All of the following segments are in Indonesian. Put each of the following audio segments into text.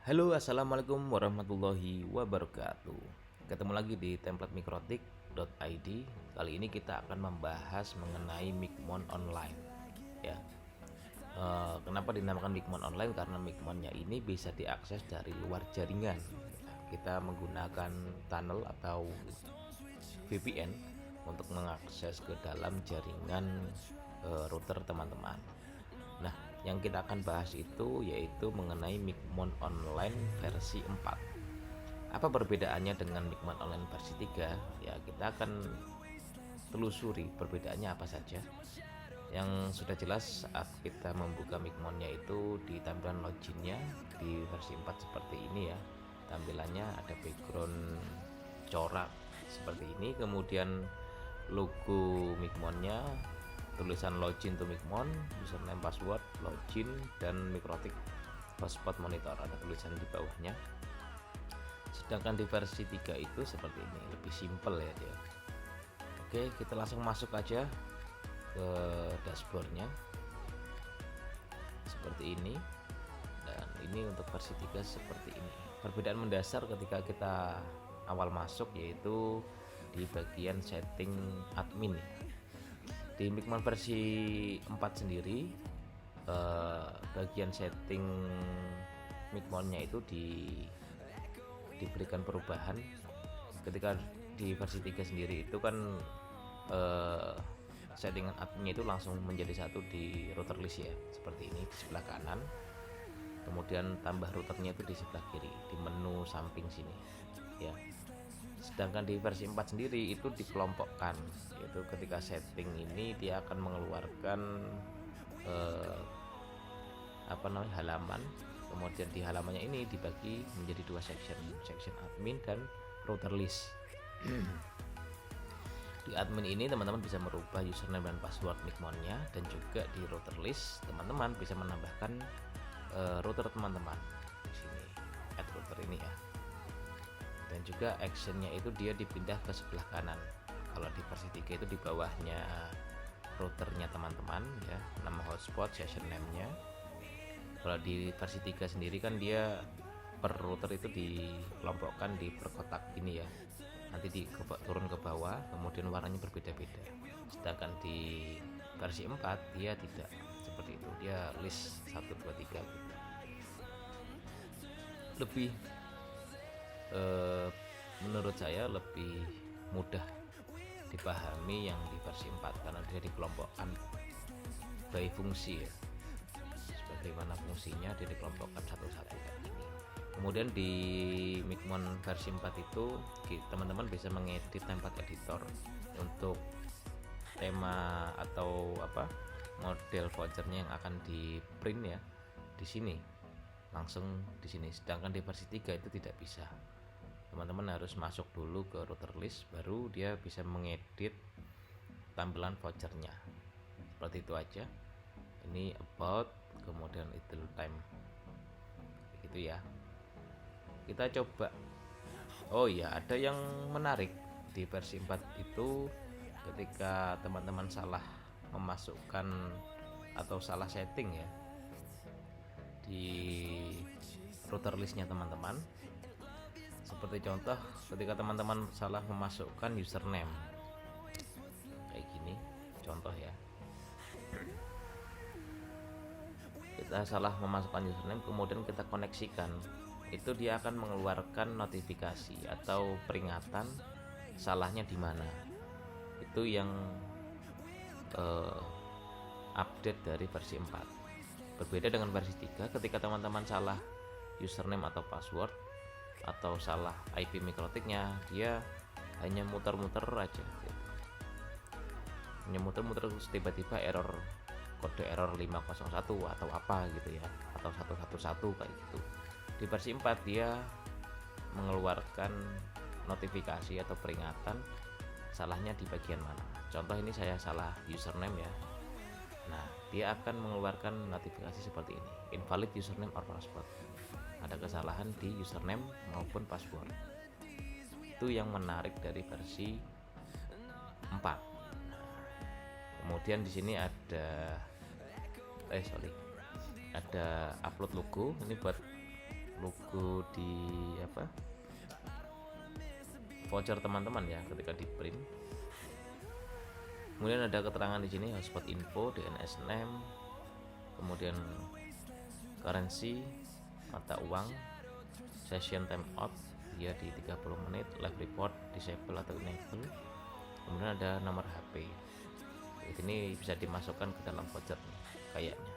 Halo, assalamualaikum warahmatullahi wabarakatuh. Ketemu lagi di template mikrotik.id. Kali ini kita akan membahas mengenai Micmon online. Ya, kenapa dinamakan Micmon online? Karena Micmonnya ini bisa diakses dari luar jaringan. Kita menggunakan tunnel atau VPN untuk mengakses ke dalam jaringan router teman-teman. Nah, yang kita akan bahas itu yaitu mengenai Micmon Online versi 4. Apa perbedaannya dengan Micmon Online versi 3? Ya, kita akan telusuri perbedaannya apa saja. Yang sudah jelas saat kita membuka Micmonnya itu di tampilan loginnya di versi 4 seperti ini ya. Tampilannya ada background corak seperti ini, kemudian logo Micmonnya, tulisan login to Micmon, username password, login, dan Mikrotik hotspot monitor, ada tulisan di bawahnya. Sedangkan di versi 3 itu seperti ini, lebih simple ya dia. Oke, kita langsung masuk aja ke dashboardnya seperti ini, dan ini untuk versi 3 seperti ini. Perbedaan mendasar ketika kita awal masuk yaitu di bagian setting admin. Di Micmon versi 4 sendiri bagian setting Micmonnya itu diberikan perubahan. Ketika di versi 3 sendiri itu kan settingan adminnya itu langsung menjadi satu di router list ya, seperti ini di sebelah kanan, kemudian tambah routernya itu di sebelah kiri di menu samping sini ya. Sedangkan di versi 4 sendiri itu dikelompokkan, yaitu ketika setting ini dia akan mengeluarkan halaman, kemudian di halamannya ini dibagi menjadi dua section admin dan router list. Di admin ini teman-teman bisa merubah username dan password Micmonnya, dan juga di router list teman-teman bisa menambahkan router teman-teman di sini, add router ini ya. Dan juga actionnya itu dia dipindah ke sebelah kanan. Kalau di versi 3 itu di bawahnya routernya teman-teman ya, nama hotspot, session name-nya. Kalau di versi 3 sendiri kan dia per router itu dikelompokkan di per kotak ini ya, nanti turun ke bawah, kemudian warnanya berbeda-beda. Sedangkan di versi 4 dia tidak seperti itu, dia list 1, 2, 3 gitu. Lebih menurut saya lebih mudah dipahami yang di versi 4 karena dia dikelompokkan by fungsi ya, sebagaimana fungsinya dia dikelompokkan satu-satu kayak gini. Kemudian di Micmon versi 4 itu teman-teman bisa mengedit template editor untuk tema atau model vouchernya yang akan di print ya, di sini langsung di sini. Sedangkan di versi 3 itu tidak bisa. Teman-teman harus masuk dulu ke router list, baru dia bisa mengedit tampilan vouchernya. Seperti itu aja. Ini about, kemudian idle time gitu ya. Kita coba. Oh iya, ada yang menarik di versi 4 itu, ketika teman-teman salah memasukkan atau salah setting ya di router listnya teman-teman. Seperti contoh, ketika teman-teman salah memasukkan username kayak gini, contoh ya, kita salah memasukkan username kemudian kita koneksikan, itu dia akan mengeluarkan notifikasi atau peringatan salahnya di mana. Itu yang update dari versi 4. Berbeda dengan versi 3, ketika teman-teman salah username atau password atau salah IP mikrotiknya, dia hanya muter-muter aja gitu. Hanya muter-muter, tiba-tiba kode error 501 atau apa gitu ya, atau 111 kayak gitu. Di versi 4 dia mengeluarkan notifikasi atau peringatan salahnya di bagian mana. Contoh ini saya salah username ya. Nah, dia akan mengeluarkan notifikasi seperti ini, invalid username or password. Ada kesalahan di username maupun password. Itu yang menarik dari versi 4. Nah, kemudian di sini ada ada upload logo. Ini buat logo di voucher teman-teman ya ketika di print. Kemudian ada keterangan di sini hotspot info, DNS name, kemudian currency, mata uang, session timeout dia di 30 menit, live report disable atau enable, kemudian ada nomor HP. Ini bisa dimasukkan ke dalam voucher nih, kayaknya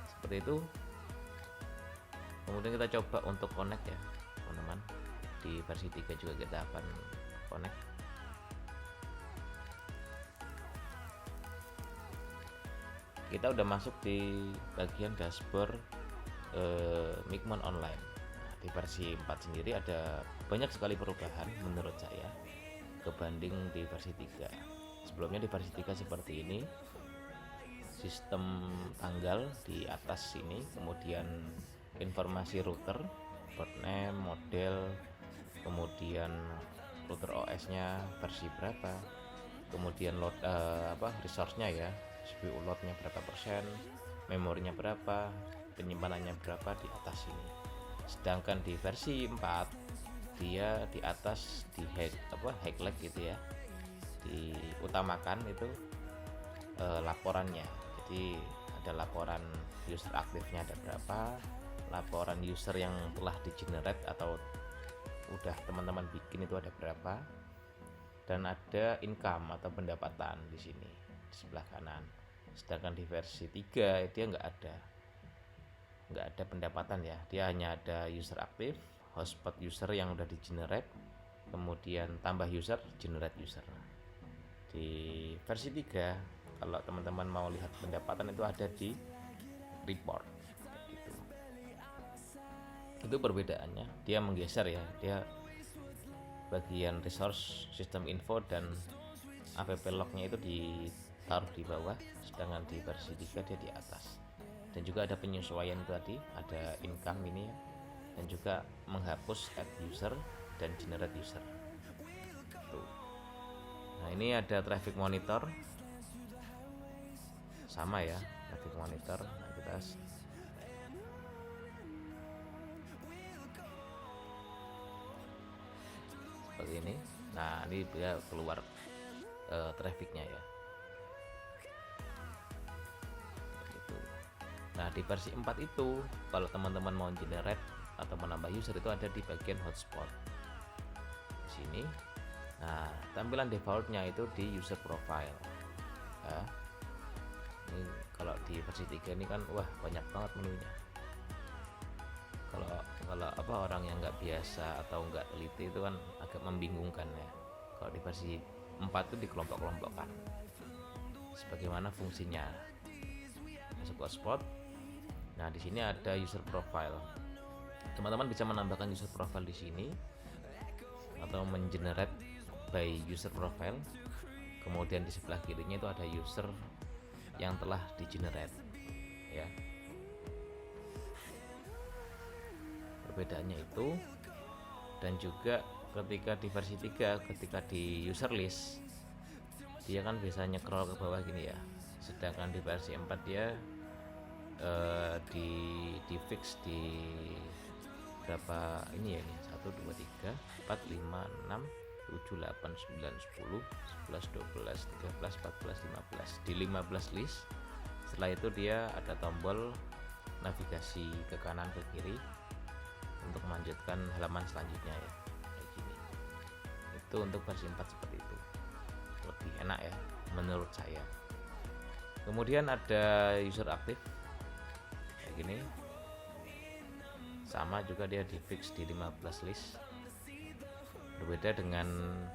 seperti itu. Kemudian kita coba untuk connect ya teman-teman, di versi 3 juga kita akan connect. Kita udah masuk di bagian dashboard Micmon Online. Nah, di versi 4 sendiri ada banyak sekali perubahan menurut saya kebanding di versi 3. Sebelumnya di versi 3 seperti ini, sistem tanggal di atas sini, kemudian informasi router, port name, model, kemudian router OS-nya versi berapa, kemudian load resource-nya ya, CPU load-nya berapa persen, memorinya berapa, penyimpanannya berapa di atas sini. Sedangkan di versi 4 dia di atas di highlight gitu ya, diutamakan itu laporannya. Jadi ada laporan user aktifnya ada berapa, laporan user yang telah di generate atau udah teman-teman bikin itu ada berapa, dan ada income atau pendapatan di sini di sebelah kanan. Sedangkan di versi 3 dia nggak ada pendapatan ya, dia hanya ada user aktif, hotspot user yang udah di generate, kemudian tambah user, generate user. Di versi 3 kalau teman-teman mau lihat pendapatan itu ada di report gitu. Itu perbedaannya, dia menggeser ya, dia bagian resource, sistem info dan app lognya itu ditaruh di bawah, sedangkan di versi 3 dia di atas. Dan juga ada penyesuaian tadi, ada income ini ya, dan juga menghapus add user dan generate user. Tuh. Nah ini ada traffic monitor, sama ya traffic monitor. Nah, kita seperti ini. Nah ini dia keluar trafficnya ya. Gitu. Nah di versi 4 itu kalau teman-teman mau generate atau menambah user itu ada di bagian hotspot di sini. Nah tampilan defaultnya itu di user profile ya. Ini kalau di versi 3 ini kan wah banyak banget menunya. Kalau orang yang nggak biasa atau nggak teliti itu kan agak membingungkan ya. Kalau di versi 4 itu dikelompok-kelompokkan sebagaimana fungsinya. Masuk hotspot. Nah di sini ada user profile. Teman-teman bisa menambahkan user profile di sini atau mengenerate by user profile. Kemudian di sebelah kirinya itu ada user yang telah di generate ya. Perbedaannya itu. Dan juga ketika di versi 3 ketika di user list dia kan bisa nyekrol ke bawah gini ya. Sedangkan di versi 4 dia di fix di berapa ini ya, ini 1 2 3 4 5 6 7 8 9 10 11 12 13 14 15 di 15 list. Setelah itu dia ada tombol navigasi ke kanan ke kiri untuk melanjutkan halaman selanjutnya ya, kayak gini. Itu untuk versi 4 seperti itu, lebih enak ya menurut saya. Kemudian ada user aktif kayak gini, sama juga dia di fix di 15 list. Berbeda dengan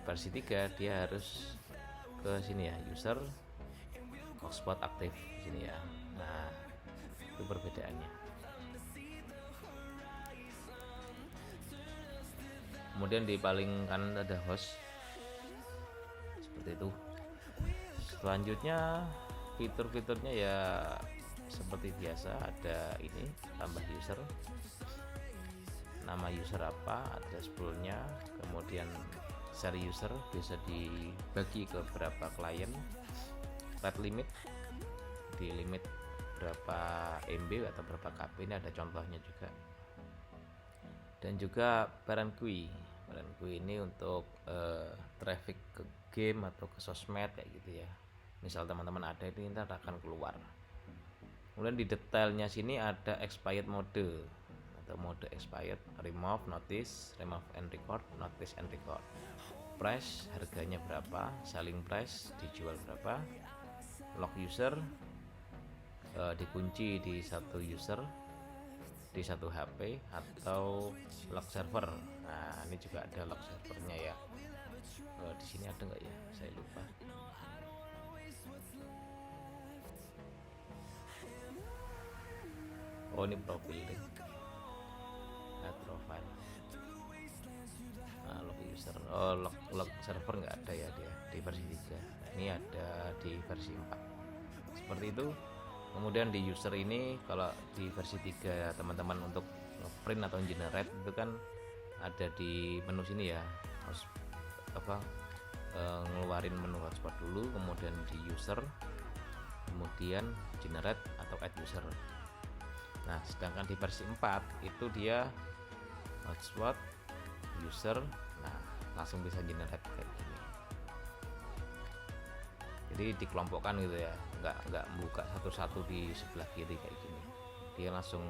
versi 3 dia harus ke sini ya, user hotspot aktif di sini ya. Nah itu perbedaannya. Kemudian di paling kanan ada host seperti itu. Selanjutnya fitur-fiturnya ya seperti biasa, ada ini tambah user, nama user apa, address poolnya, kemudian share user bisa dibagi ke berapa klien, rate limit di limit berapa MB atau berapa KB, ini ada contohnya juga. Dan juga parent queue ini untuk traffic ke game atau ke sosmed kayak gitu ya. Misal teman-teman ada, ini ntar akan keluar. Kemudian di detailnya sini ada expired mode atau mode expired, remove, notice, remove and record, notice and record. Price, harganya berapa, selling price, dijual berapa, lock user, dikunci di satu user di satu HP, atau lock server. Nah, ini juga ada lock servernya ya. Di sini ada nggak ya? Saya lupa. Oh, ini profil deh. Add profile. Nah, lock user. Oh, lock server nggak ada ya dia di versi 3. Ini ada di versi 4. Seperti itu. Kemudian di user ini kalau di versi 3 teman-teman untuk print atau generate itu kan ada di menu sini ya. Harus ngeluarin menu hotspot dulu, kemudian di user, kemudian generate atau add user. Nah, sedangkan di versi 4 itu dia hotspot, user, nah langsung bisa generate kayak gini. Jadi dikelompokkan gitu ya, nggak buka satu-satu di sebelah kiri kayak gini. Dia langsung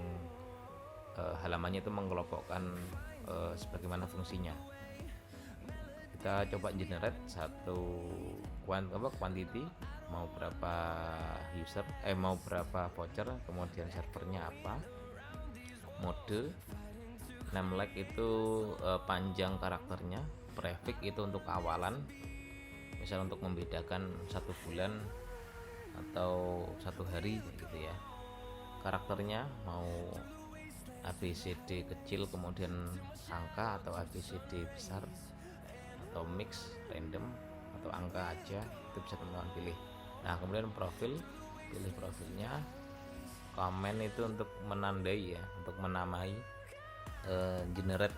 halamannya itu mengelompokkan sebagaimana fungsinya. Kita coba generate satu quantity, mau berapa user, mau berapa voucher, kemudian servernya apa, mode, name like itu panjang karakternya, prefix itu untuk awalan, misal untuk membedakan 1 bulan atau 1 hari gitu ya. Karakternya mau ABCD kecil kemudian angka, atau ABCD besar, atau mix, random, atau angka aja, itu bisa teman-teman pilih. Nah, kemudian profil, pilih profilnya. Komen itu untuk menandai ya, untuk menamai. Generate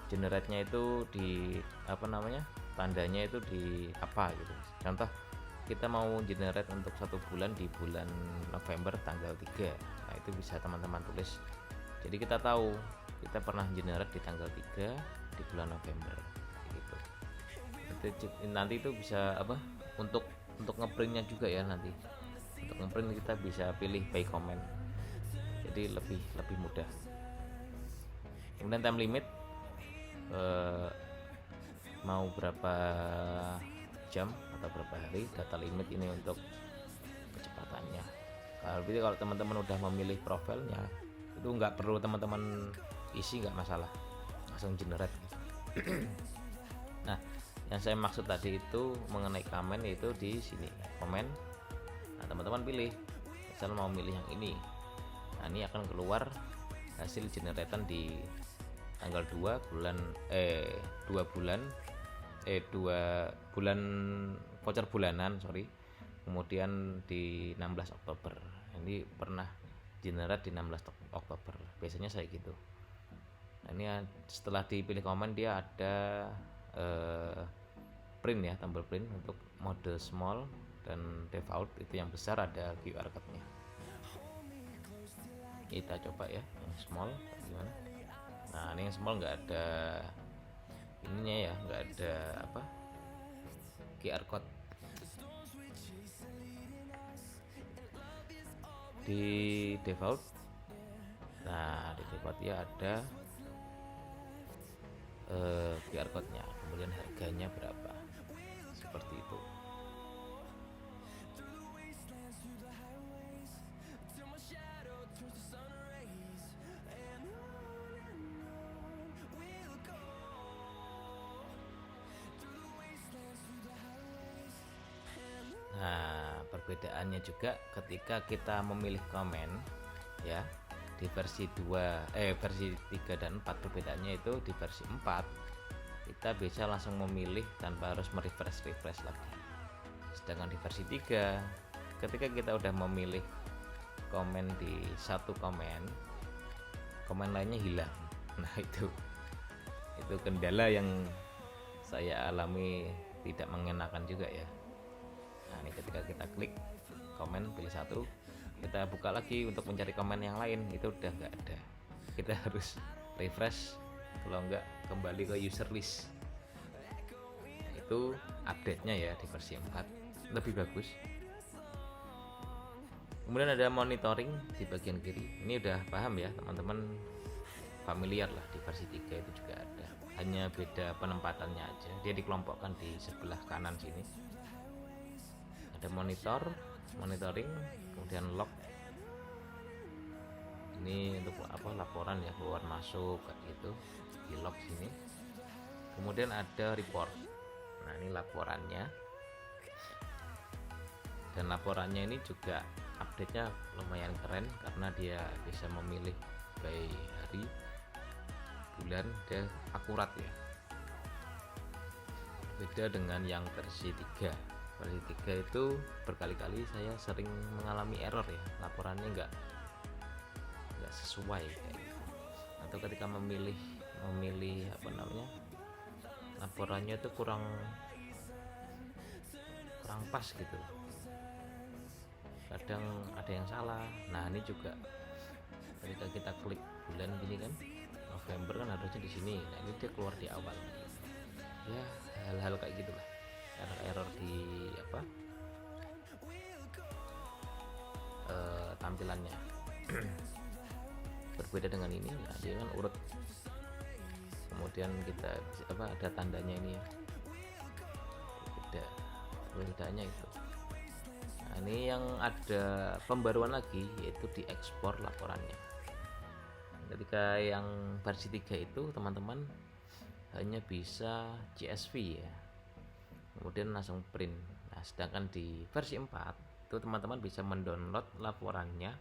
generate-nya itu di tandanya itu di apa gitu. Contoh, kita mau generate untuk 1 bulan di bulan November tanggal 3. Nah, itu bisa teman-teman tulis. Jadi kita tahu kita pernah generate di tanggal 3 di bulan November gitu. Nanti itu bisa untuk ngeprintnya juga ya. Nanti untuk ngeprint kita bisa pilih by comment, jadi lebih mudah. Kemudian time limit, mau berapa jam atau berapa hari, data limit ini untuk kecepatannya. Kalau teman-teman udah memilih profilnya, itu nggak perlu teman-teman isi, nggak masalah, langsung generate. Nah, yang saya maksud tadi itu mengenai komen, itu di sini komen. Nah, teman-teman pilih, misal mau milih yang ini. Nah, ini akan keluar hasil generatean di tanggal 2 bulan 2 bulan voucher bulanan, kemudian di 16 Oktober. Ini pernah generate di 16 Oktober, biasanya saya gitu. Nah, ini setelah dipilih komen dia ada print ya, tombol print untuk mode small, dan default itu yang besar ada QR code-nya. Kita coba ya yang small gimana. Nah, ini yang small nggak ada ininya ya, nggak ada QR code. Di default, nah di default ya ada QR code-nya, kemudian harganya berapa, seperti itu. Nah, perbedaannya juga ketika kita memilih komen ya, di versi 3 dan 4 perbedaannya itu di versi 4 kita bisa langsung memilih tanpa harus refresh lagi. Sedangkan di versi 3 ketika kita udah memilih komen di satu komen lainnya hilang. Nah, itu kendala yang saya alami, tidak mengenakan juga ya. Nah, ini ketika kita klik komen, pilih satu, kita buka lagi untuk mencari komen yang lain, itu udah nggak ada. Kita harus refresh, kalau nggak kembali ke user list. Itu update-nya ya di versi 4 lebih bagus. Kemudian ada monitoring di bagian kiri. Ini udah paham ya teman-teman, familiar lah, di versi 3 itu juga ada, hanya beda penempatannya aja. Dia dikelompokkan di sebelah kanan sini. Ada monitoring, kemudian log. Ini untuk laporan ya, keluar masuk kayak gitu di log sini. Kemudian ada report. Nah, ini laporannya. Dan laporannya ini juga update-nya lumayan keren karena dia bisa memilih by hari, bulan, dia akurat ya. Beda dengan yang versi 3. Versi 3 itu berkali-kali saya sering mengalami error ya, laporannya nggak sesuai kayak gitu. Atau ketika memilih laporannya itu kurang pas gitu, kadang ada yang salah. Nah, ini juga ketika kita klik bulan gini kan, November kan harusnya di sini, nah ini dia keluar di awal ya. Hal-hal kayak gitulah, error di tampilannya. Berbeda dengan ini ya, dia kan urut, kemudian kita ada tandanya ini ya, bedanya itu. Nah, ini yang ada pembaruan lagi, yaitu diekspor laporannya. Ketika yang versi 3 itu teman-teman hanya bisa CSV ya, kemudian langsung print. Nah, sedangkan di versi 4 itu teman-teman bisa mendownload laporannya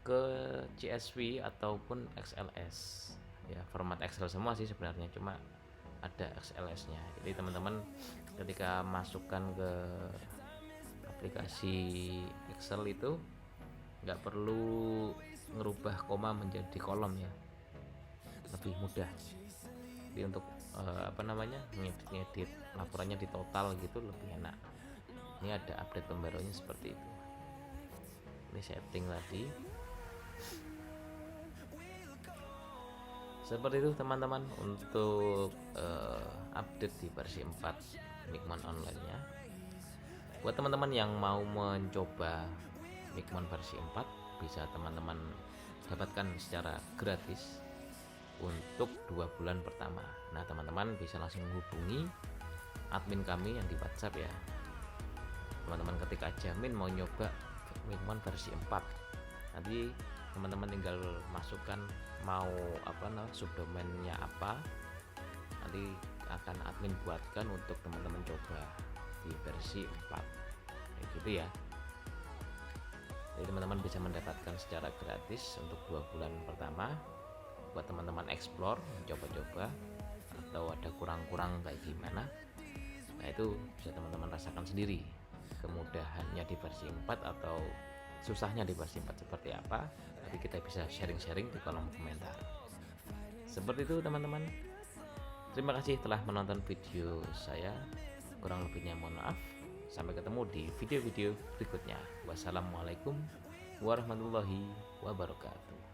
ke CSV ataupun XLS ya, format Excel semua sih sebenarnya, cuma ada XLS-nya. Jadi teman-teman ketika masukkan ke aplikasi Excel itu nggak perlu ngerubah koma menjadi kolom ya, lebih mudah. Jadi untuk ngedit laporannya di total gitu lebih enak. Ini ada update pembaruannya seperti itu. Ini setting tadi seperti itu teman-teman, untuk update di versi 4 Mikmon online nya. Buat teman-teman yang mau mencoba Mikmon versi 4, bisa teman-teman dapatkan secara gratis untuk 2 bulan pertama. Nah, teman-teman bisa langsung menghubungi admin kami yang di WhatsApp ya. Teman-teman ketika jamin mau nyoba Mikmon versi 4, nanti teman-teman tinggal masukkan mau subdomainnya apa, nanti akan admin buatkan untuk teman-teman coba di versi 4 kayak gitu ya. Jadi teman-teman bisa mendapatkan secara gratis untuk 2 bulan pertama buat teman-teman explore, coba-coba, atau ada kurang-kurang kayak gimana. Nah, itu bisa teman-teman rasakan sendiri kemudahannya di versi 4 atau susahnya di versi 4 seperti apa. Nanti kita bisa sharing-sharing di kolom komentar. Seperti itu teman-teman. Terima kasih telah menonton video saya. Kurang lebihnya mohon maaf. Sampai ketemu di video-video berikutnya. Wassalamualaikum warahmatullahi wabarakatuh.